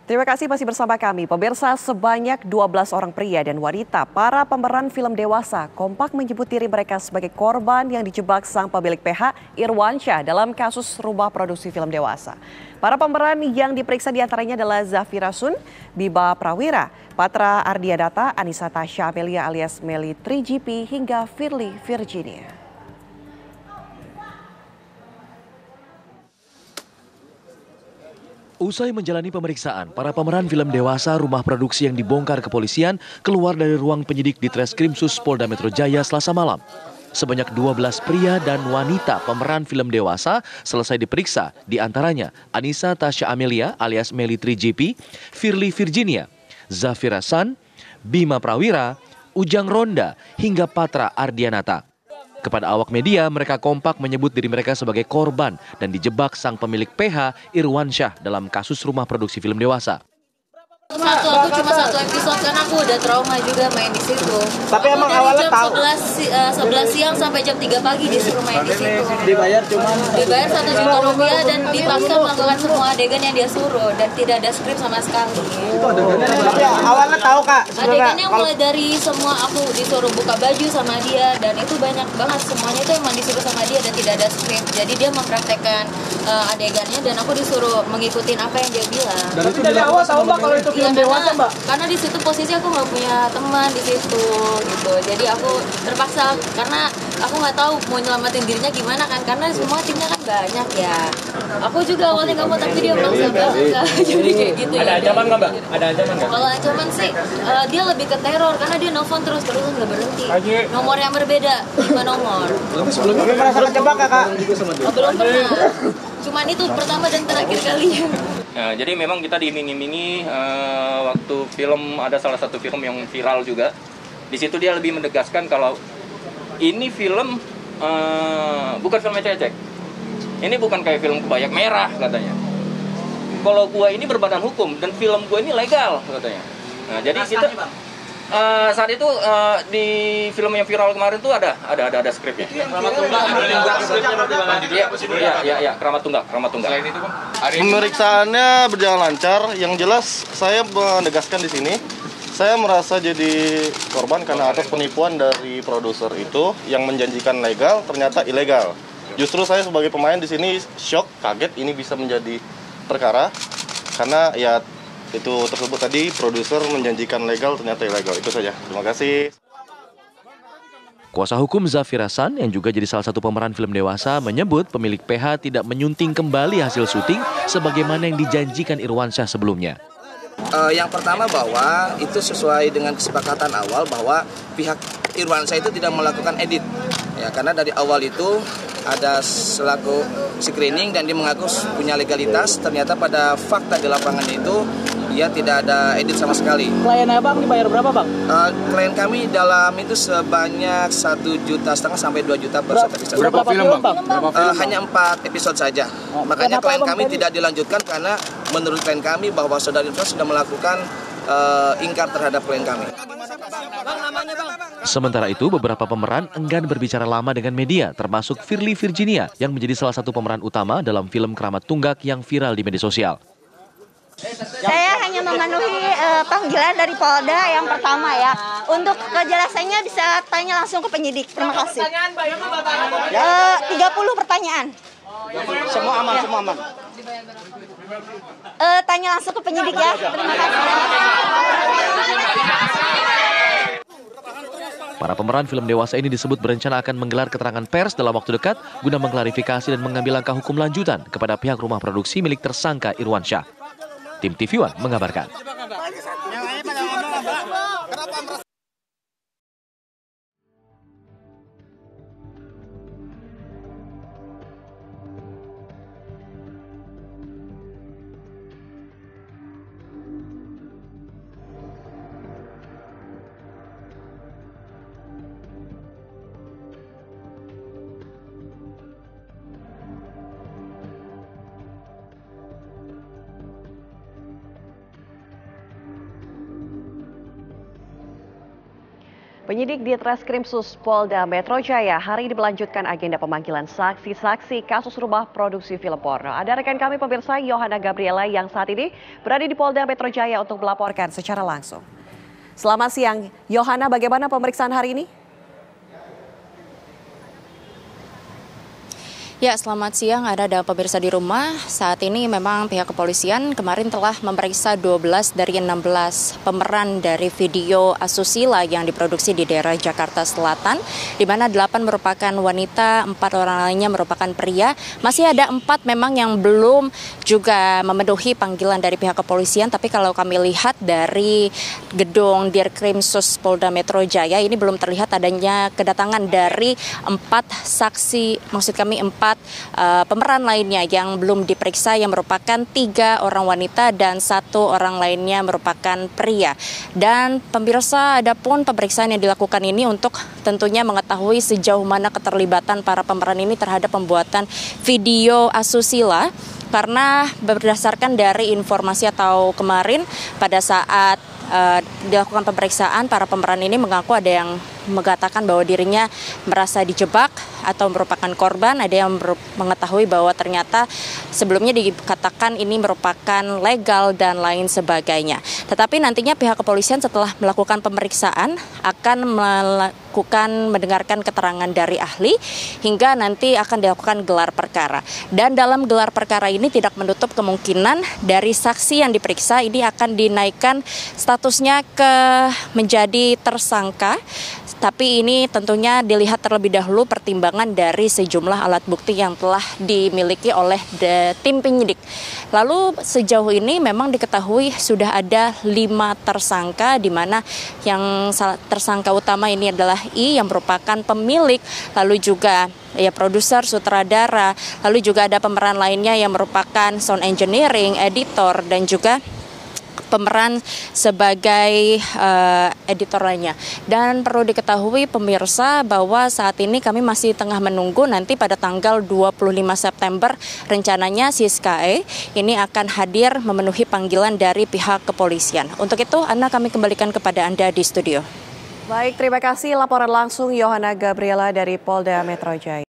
Terima kasih masih bersama kami. Pemirsa, sebanyak 12 orang pria dan wanita, para pemeran film dewasa, kompak menyebut diri mereka sebagai korban yang dijebak sang pemilik PH, Irwansyah, dalam kasus rumah produksi film dewasa. Para pemeran yang diperiksa diantaranya adalah Zafira Sun, Biba Prawira, Patra Ardianata, Anissa Tasya Amelia alias Meli 3GP, hingga Firly Virginia. Usai menjalani pemeriksaan, para pemeran film dewasa rumah produksi yang dibongkar kepolisian keluar dari ruang penyidik di Treskrimsus Polda Metro Jaya Selasa malam. Sebanyak 12 pria dan wanita pemeran film dewasa selesai diperiksa, di antaranya Anissa Tasya Amelia alias Meli 3GP, Firly Virginia, Zafira Sun, Bima Prawira, Ujang Ronda, hingga Patra Ardianata. Kepada awak media, mereka kompak menyebut diri mereka sebagai korban dan dijebak sang pemilik PH, Irwansyah, dalam kasus rumah produksi film dewasa. Aku cuma satu episode karena aku udah trauma juga main di situ. Tapi emang awalnya tahu? 11 siang sampai jam 3 pagi disuruh main di situ. Dibayar Dibayar Rp1 juta dan dipaksa melakukan semua adegan yang dia suruh dan tidak ada skrip sama sekali. Tapi awalnya tahu Kak? Adegannya mulai dari semua aku disuruh buka baju sama dia dan itu banyak banget, semuanya itu emang disuruh sama dia dan tidak ada skrip. Jadi dia mempraktekkan adegannya dan aku disuruh mengikutin apa yang dia bilang. Dan itu dari awal tahu Mbak kalau itu film dewasa Mbak? Karena di situ posisi aku nggak punya teman di situ gitu. Jadi aku terpaksa karena aku nggak tahu mau nyelamatin dirinya gimana kan, karena semua timnya kan banyak ya. Aku juga awalnya nggak mau tapi dia maksa banget. Jadi kayak gitu. Ada ancaman nggak Mbak? Ada ancaman nggak? Kalau ancaman sih dia lebih ke teror karena dia nelfon terus nggak berhenti. Nomor yang berbeda 5 nomor. Sebelumnya merasa kejebak ya Kak? Belum pernah. Cuman itu pertama dan terakhir kali. Nah, jadi memang kita diiming-imingi waktu film, ada salah satu film yang viral juga. Di situ dia lebih menegaskan kalau ini film bukan film ecek-ecek. Ini bukan kayak film Kebayak Merah katanya. Kalau gua ini berbadan hukum dan film gua ini legal katanya. Nah, jadi kita saat itu di film yang viral kemarin tuh ada skripnya. Iya, Keramat Tunggak. Selain itu, pemeriksaannya berjalan lancar. Yang jelas saya menegaskan di sini, saya merasa jadi korban karena atas penipuan dari produser itu yang menjanjikan legal ternyata ilegal. Justru saya sebagai pemain di sini shock, kaget ini bisa menjadi perkara karena ya itu tersebut tadi produser menjanjikan legal ternyata ilegal. Itu saja. Terima kasih. Kuasa hukum Zafira Sun yang juga jadi salah satu pemeran film dewasa menyebut pemilik PH tidak menyunting kembali hasil syuting sebagaimana yang dijanjikan Irwansyah sebelumnya. Yang pertama bahwa itu sesuai dengan kesepakatan awal bahwa pihak Irwansyah itu tidak melakukan edit. Ya, karena dari awal itu ada selaku screening dan dia mengaku punya legalitas, ternyata pada fakta di lapangan itu dia tidak ada edit sama sekali. Klien Abang dibayar berapa Bang? Klien kami dalam itu sebanyak 1,5 juta sampai 2 juta per satu episode. Berapa film Bang? Hanya 4 episode saja. Makanya klien kami tidak dilanjutkan karena menurut klien kami bahwa saudara Irwan sudah melakukan ingkar terhadap klien kami. Sementara itu, beberapa pemeran enggan berbicara lama dengan media, termasuk Firly Virginia yang menjadi salah satu pemeran utama dalam film Keramat Tunggak yang viral di media sosial. Saya hanya memenuhi panggilan dari Polda yang pertama ya. Untuk kejelasannya bisa tanya langsung ke penyidik. Terima kasih. 30 pertanyaan. Semua aman, semua aman. Tanya langsung ke penyidik ya. Terima kasih. Para pemeran film dewasa ini disebut berencana akan menggelar keterangan pers dalam waktu dekat guna mengklarifikasi dan mengambil langkah hukum lanjutan kepada pihak rumah produksi milik tersangka Irwansyah. Tim TV One mengabarkan. Penyidik di Treskrimsus Polda Metro Jaya hari ini melanjutkan agenda pemanggilan saksi-saksi kasus rumah produksi film porno. Ada rekan kami pemirsa Yohana Gabriela yang saat ini berada di Polda Metro Jaya untuk melaporkan secara langsung. Selamat siang, Yohana, bagaimana pemeriksaan hari ini? Ya, selamat siang. Ada pemirsa di rumah. Saat ini memang pihak kepolisian kemarin telah memeriksa 12 dari 16 pemeran dari video asusila yang diproduksi di daerah Jakarta Selatan, di mana 8 merupakan wanita, 4 orang lainnya merupakan pria. Masih ada 4 memang yang belum juga memenuhi panggilan dari pihak kepolisian, tapi kalau kami lihat dari gedung Dirkrimsus Polda Metro Jaya ini belum terlihat adanya kedatangan dari 4 saksi, maksud kami 4 pemeran lainnya yang belum diperiksa, yang merupakan 3 orang wanita dan 1 orang lainnya merupakan pria. Dan pemirsa, adapun pemeriksaan yang dilakukan ini untuk tentunya mengetahui sejauh mana keterlibatan para pemeran ini terhadap pembuatan video asusila. Karena berdasarkan dari informasi atau kemarin pada saat dilakukan pemeriksaan, para pemeran ini mengaku ada yang mengatakan bahwa dirinya merasa dijebak atau merupakan korban, ada yang mengetahui bahwa ternyata sebelumnya dikatakan ini merupakan legal dan lain sebagainya. Tetapi nantinya pihak kepolisian setelah melakukan pemeriksaan akan mendengarkan keterangan dari ahli hingga nanti akan dilakukan gelar perkara. Dan dalam gelar perkara ini tidak menutup kemungkinan dari saksi yang diperiksa ini akan dinaikkan statusnya ke menjadi tersangka. Tapi ini tentunya dilihat terlebih dahulu pertimbangan dari sejumlah alat bukti yang telah dimiliki oleh tim penyidik. Lalu sejauh ini memang diketahui sudah ada 5 tersangka, di mana yang tersangka utama ini adalah I yang merupakan pemilik, lalu juga produser, sutradara, lalu juga ada pemeran lainnya yang merupakan sound engineering, editor, dan juga pemeran sebagai editor lainnya. Dan perlu diketahui pemirsa bahwa saat ini kami masih tengah menunggu nanti pada tanggal 25 September rencananya Siskae ini akan hadir memenuhi panggilan dari pihak kepolisian. Untuk itu, kami kembalikan kepada Anda di studio. Baik, terima kasih laporan langsung Yohana Gabriela dari Polda Metro Jaya.